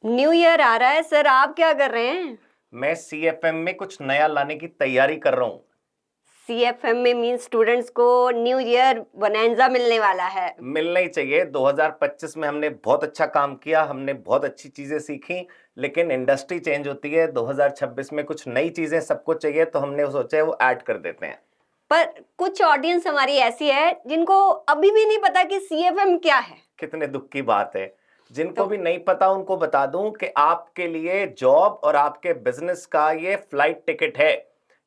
New year आ रहा है sir, आप क्या कर रहे हैं? मैं सीएफएम में कुछ नया लाने की तैयारी कर रहा हूँ। सीएफएम में मीन स्टूडेंट्स को न्यू ईयर बोनैंजा मिलने वाला है। मिलना ही चाहिए। 2025 में हमने बहुत अच्छा काम किया, हमने बहुत अच्छी चीजें सीखी, लेकिन इंडस्ट्री चेंज होती है। 2026 में कुछ नई चीजें सबको चाहिए, तो हमने सोचा है वो ऐड कर देते हैं। पर कुछ ऑडियंस हमारी ऐसी है जिनको अभी भी नहीं पता कि सीएफएम क्या है। कितने दुख की बात है। जिनको तो भी नहीं पता उनको बता दूं कि आपके लिए जॉब और आपके बिजनेस का ये फ्लाइट टिकट है,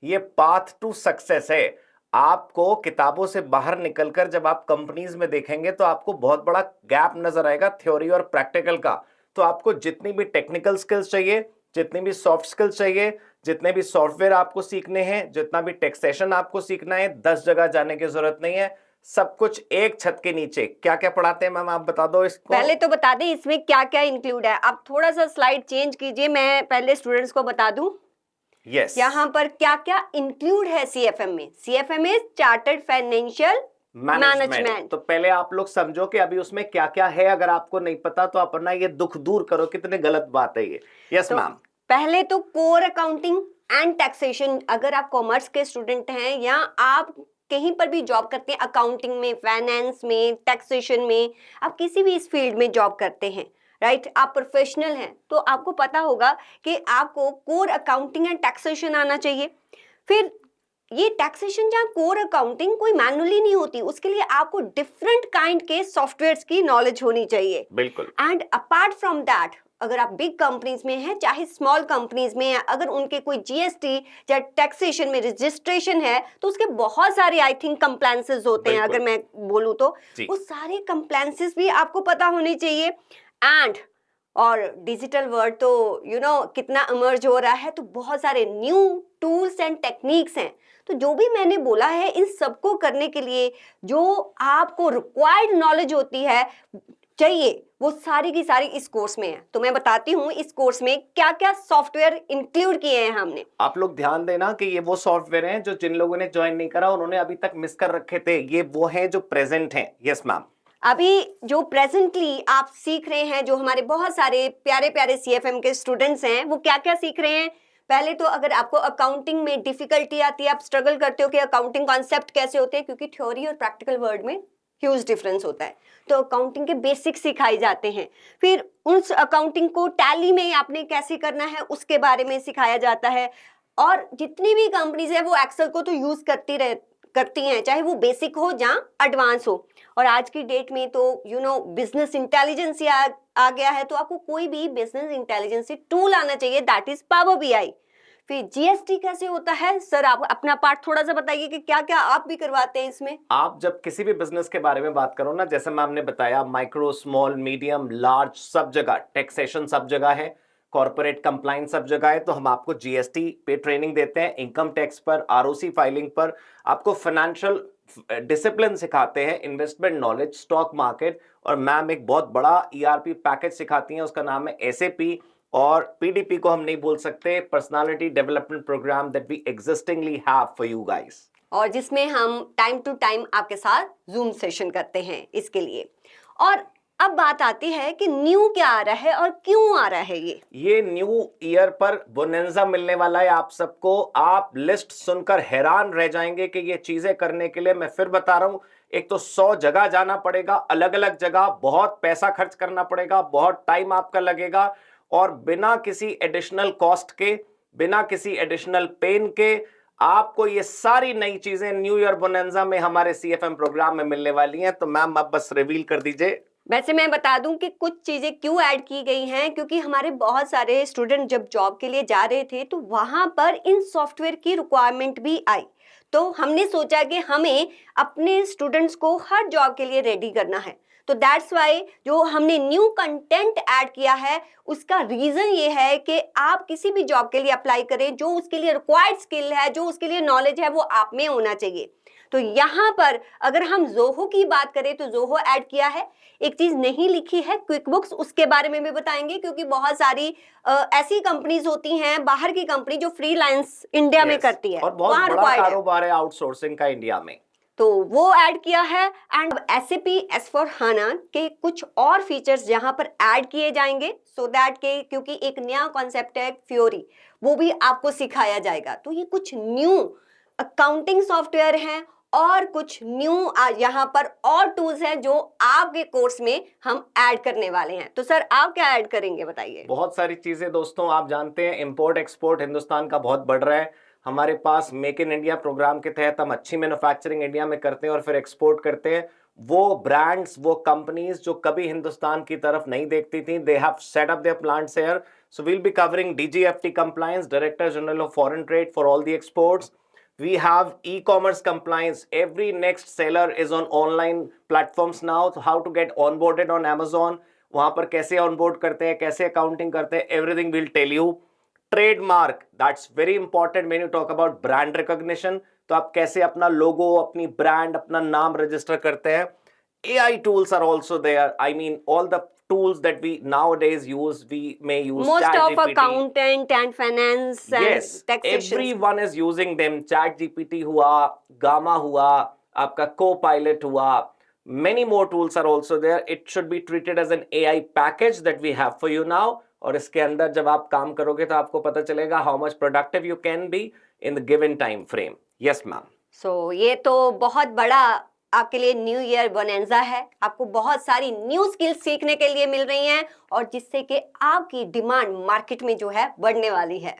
ये पाथ टू सक्सेस है। आपको किताबों से बाहर निकलकर जब आप कंपनीज में देखेंगे तो आपको बहुत बड़ा गैप नजर आएगा थ्योरी और प्रैक्टिकल का। तो आपको जितनी भी टेक्निकल स्किल्स चाहिए, जितनी भी सॉफ्ट स्किल्स चाहिए, जितने भी सॉफ्टवेयर आपको सीखने हैं, जितना भी टैक्सेशन आपको सीखना है, 10 जगह जाने की जरूरत नहीं है। सब कुछ एक छत के नीचे। क्या क्या पढ़ाते हैं मैम, आप बता दो इसको। पहले तो बता दें इसमें क्या क्या इंक्लूड है। आप थोड़ा सा स्लाइड चेंज कीजिए, मैं पहले स्टूडेंट्स को बता दूं यस। यहाँ पर क्या क्या इंक्लूड है सीएफएम में। CFM is chartered financial management. तो पहले आप लोग समझो कि अभी उसमें क्या क्या है। अगर आपको नहीं पता तो अपना ये दुख दूर करो, कितने गलत बात है ये। यस तो मैम। पहले तो कोर अकाउंटिंग एंड टैक्सेशन। अगर आप कॉमर्स के स्टूडेंट हैं या आप कहीं पर भी जॉब करते हैं, अकाउंटिंग में, फाइनेंस में, टैक्सेशन में, आप किसी भी इस फील्ड में जॉब करते हैं, राइट, आप प्रोफेशनल हैं, तो आपको पता होगा कि आपको कोर अकाउंटिंग एंड टैक्सेशन आना चाहिए। फिर ये टैक्सेशन जहाँ कोर अकाउंटिंग कोई मैनुअली नहीं होती, उसके लिए आपको डिफरेंट काइंड के सॉफ्टवेयर्स की नॉलेज होनी चाहिए। बिल्कुल। एंड अपार्ट फ्रॉम दैट, अगर आप बिग कंपनीज में हैं चाहे स्मॉल कंपनीज में, अगर उनके कोई जीएसटी या टैक्सेशन में रजिस्ट्रेशन है तो उसके बहुत सारे आई थिंक कंप्लायंसेस होते हैं। अगर मैं बोलूं तो वो सारे कंप्लायंसेस भी आपको पता होने चाहिए। एंड और डिजिटल वर्ल्ड तो कितना इमर्ज हो रहा है, तो बहुत सारे न्यू टूल्स एंड टेक्निक्स हैं। तो जो भी मैंने बोला है, इन सबको करने के लिए जो आपको रिक्वायर्ड नॉलेज होती है चाहिए, वो सारी की सारी इस कोर्स में है। तो मैं बताती हूँ इस कोर्स में क्या क्या सॉफ्टवेयर इंक्लूड किए हैं हमने। आप लोग ध्यान देना कि ये वो सॉफ्टवेयर हैं जो जिन लोगों ने ज्वाइन नहीं करा उन्होंने अभी तक मिस कर रखे थे। ये वो हैं जो प्रेजेंट हैं। Yes ma'am. अभी जो प्रेजेंटली आप सीख रहे हैं, जो हमारे बहुत सारे प्यारे प्यारे सीएफएम के स्टूडेंट्स हैं, वो क्या क्या सीख रहे हैं। पहले तो अगर आपको अकाउंटिंग में डिफिकल्टी आती है, आप स्ट्रगल करते हो कि अकाउंटिंग कॉन्सेप्ट कैसे होते हैं, क्योंकि थ्योरी और प्रैक्टिकल वर्ड में ह्यूज डिफरेंस होता है, तो अकाउंटिंग के बेसिक्स सिखाए जाते हैं। फिर उस अकाउंटिंग को टैली में आपने कैसे करना है उसके बारे में सिखाया जाता है। और जितनी भी कंपनीज है वो एक्सेल को तो यूज करती हैं, चाहे वो बेसिक हो या एडवांस हो। और आज की डेट में तो बिजनेस इंटेलिजेंस आ गया है, तो आपको कोई भी बिजनेस इंटेलिजेंस टूल आना चाहिए, दैट इज पावर बीआई। फिर जीएसटी कैसे होता है सर, आप अपना पार्ट थोड़ा सा बताइए कि क्या क्या आप भी करवाते हैं इसमें। आप जब किसी भी बिजनेस के बारे में बात करो ना, जैसे मैम ने बताया, माइक्रो, स्मॉल, मीडियम, लार्ज, सब जगह टैक्सेशन, सब जगह है, कॉर्पोरेट कंप्लायंस सब जगह है। तो हम आपको जीएसटी पे ट्रेनिंग देते हैं, इनकम टैक्स पर, आरओसी फाइलिंग पर, आपको फाइनेंशियल डिसिप्लिन सिखाते हैं, इन्वेस्टमेंट नॉलेज, स्टॉक मार्केट, और मैम एक बहुत बड़ा ईआरपी पैकेज सिखाती हैं, उसका नाम है एसएपी। और पीडीपी को हम नहीं बोल सकते, personality development program that we existingly have for you guys, और जिसमें हम टाइम टू टाइम आपके साथ जूम सेशन करते हैं इसके लिए। और अब बात आती है कि न्यू क्या आ रहा है और क्यों आ रहा है। ये न्यू ईयर पर बोनेंजा मिलने वाला है आप सबको। आप लिस्ट सुनकर हैरान रह जाएंगे कि ये चीजें करने के लिए, मैं फिर बता रहा हूं, एक तो 100 जगह जाना पड़ेगा, अलग अलग जगह, बहुत पैसा खर्च करना पड़ेगा, बहुत टाइम आपका लगेगा, और बिना किसी एडिशनल कॉस्ट के, बिना किसी एडिशनल पेन के आपको ये सारी नई चीजें न्यू ईयर बोनेंजा में हमारे सीएफएम प्रोग्राम में मिलने वाली हैं। तो मैम आप बस रिवील कर दीजिए। वैसे मैं बता दूं कि कुछ चीजें क्यों ऐड की गई हैं, क्योंकि हमारे बहुत सारे स्टूडेंट जब जॉब के लिए जा रहे थे तो वहां पर इन सॉफ्टवेयर की रिक्वायरमेंट भी आई। तो हमने सोचा कि हमें अपने स्टूडेंट्स को हर जॉब के लिए रेडी करना है। तो दैट्स वाई जो हमने न्यू कंटेंट ऐड किया है, उसका रीजन ये है कि आप किसी भी जॉब के लिए अप्लाई करें, जो उसके लिए रिक्वायर्ड स्किल है, जो उसके लिए नॉलेज है, वो आप में होना चाहिए। तो यहाँ पर अगर हम जोहो की बात करें तो जोहो ऐड किया है। एक चीज नहीं लिखी है क्विक बुक्स, उसके बारे में भी बताएंगे, क्योंकि बहुत सारी ऐसी कंपनीज होती हैं बाहर की कंपनी जो फ्रीलांस इंडिया में करती है, और बहुत बड़ा कारोबार है आउटसोर्सिंग का इंडिया में। तो वो ऐड किया है। एंड SAP S/4HANA के कुछ और फीचर्स जहां पर ऐड किए जाएंगे, सो दैट के क्योंकि एक नया कॉन्सेप्ट है फ्योरी, वो भी आपको सिखाया जाएगा। तो ये कुछ न्यू अकाउंटिंग सॉफ्टवेयर हैं और कुछ न्यू यहाँ पर और टूल्स हैं जो आपके कोर्स में हम ऐड करने वाले हैं। तो सर आप क्या ऐड करेंगे बताइए। बहुत सारी चीजें दोस्तों, आप जानते हैं इंपोर्ट एक्सपोर्ट हिंदुस्तान का बहुत बढ़ रहा है। हमारे पास मेक इन इंडिया प्रोग्राम के तहत हम अच्छी मैन्युफैक्चरिंग इंडिया में करते हैं और फिर एक्सपोर्ट करते हैं। वो ब्रांड्स, वो कंपनीज जो कभी हिंदुस्तान की तरफ नहीं देखती थी, they have set up their plants here. So we'll be covering DGFT compliance, Director General of Foreign Trade, for all the exports. We have e-commerce compliance. Every next seller is on online platforms now. So how to get onboarded on Amazon, वहां पर कैसे onboard करते हैं, कैसे accounting करते हैं, everything we'll tell you. Trademark, that's very important when you talk about brand recognition. तो आप कैसे अपना logo, अपनी brand, अपना नाम register करते हैं. AI tools are also there. I mean, all the tools that we nowadays use, we may use Most of ChatGPT. accountant and finance and Yes, taxation, everyone is using them. ChatGPT हुआ, Gamma हुआ, आपका Copilot हुआ. Many more tools are also there. It should be treated as an AI package that we have for you now. और इसके अंदर जब आप काम करोगे तो आपको पता चलेगा how much productive you can be in the given time frame. Yes, ma'am. सो ये तो बहुत बड़ा आपके लिए न्यू ईयर बोनेंजा है। आपको बहुत सारी न्यू स्किल्स सीखने के लिए मिल रही हैं और जिससे कि आपकी डिमांड मार्केट में जो है बढ़ने वाली है।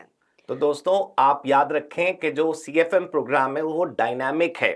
तो दोस्तों आप याद रखें कि जो CFM प्रोग्राम है वो डायनामिक है।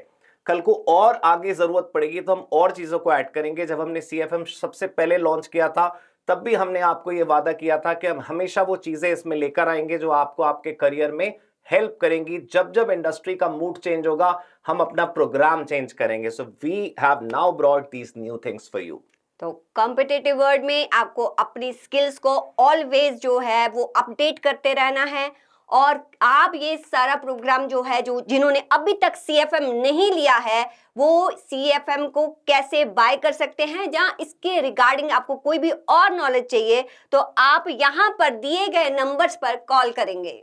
कल को और आगे जरूरत पड़ेगी तो हम और चीजों को ऐड करेंगे। जब हमने CFM सबसे पहले लॉन्च किया था तब भी हमने आपको ये वादा किया था कि हम हमेशा वो चीजें इसमें लेकर आएंगे जो आपको आपके करियर में हेल्प करेंगी। जब जब इंडस्ट्री का मूड चेंज होगा हम अपना प्रोग्राम चेंज करेंगे। So we have now brought these new things for you. तो कॉम्पिटिटिव वर्ल्ड में आपको अपनी स्किल्स को ऑलवेज जो है वो अपडेट करते रहना है। और आप ये सारा प्रोग्राम जो है, जो जिन्होंने अभी तक CFM नहीं लिया है, वो CFM को कैसे बाय कर सकते हैं। जहां इसके रिगार्डिंग आपको कोई भी और नॉलेज चाहिए तो आप यहाँ पर दिए गए नंबर्स पर कॉल करेंगे।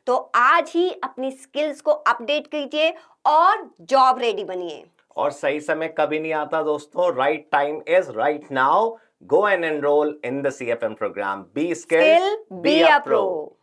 तो आज ही अपनी स्किल्स को अपडेट कीजिए और जॉब रेडी बनिए। और सही समय कभी नहीं आता दोस्तों। Right time is right now. Go and enroll in the CFM program. Be skilled, be a pro.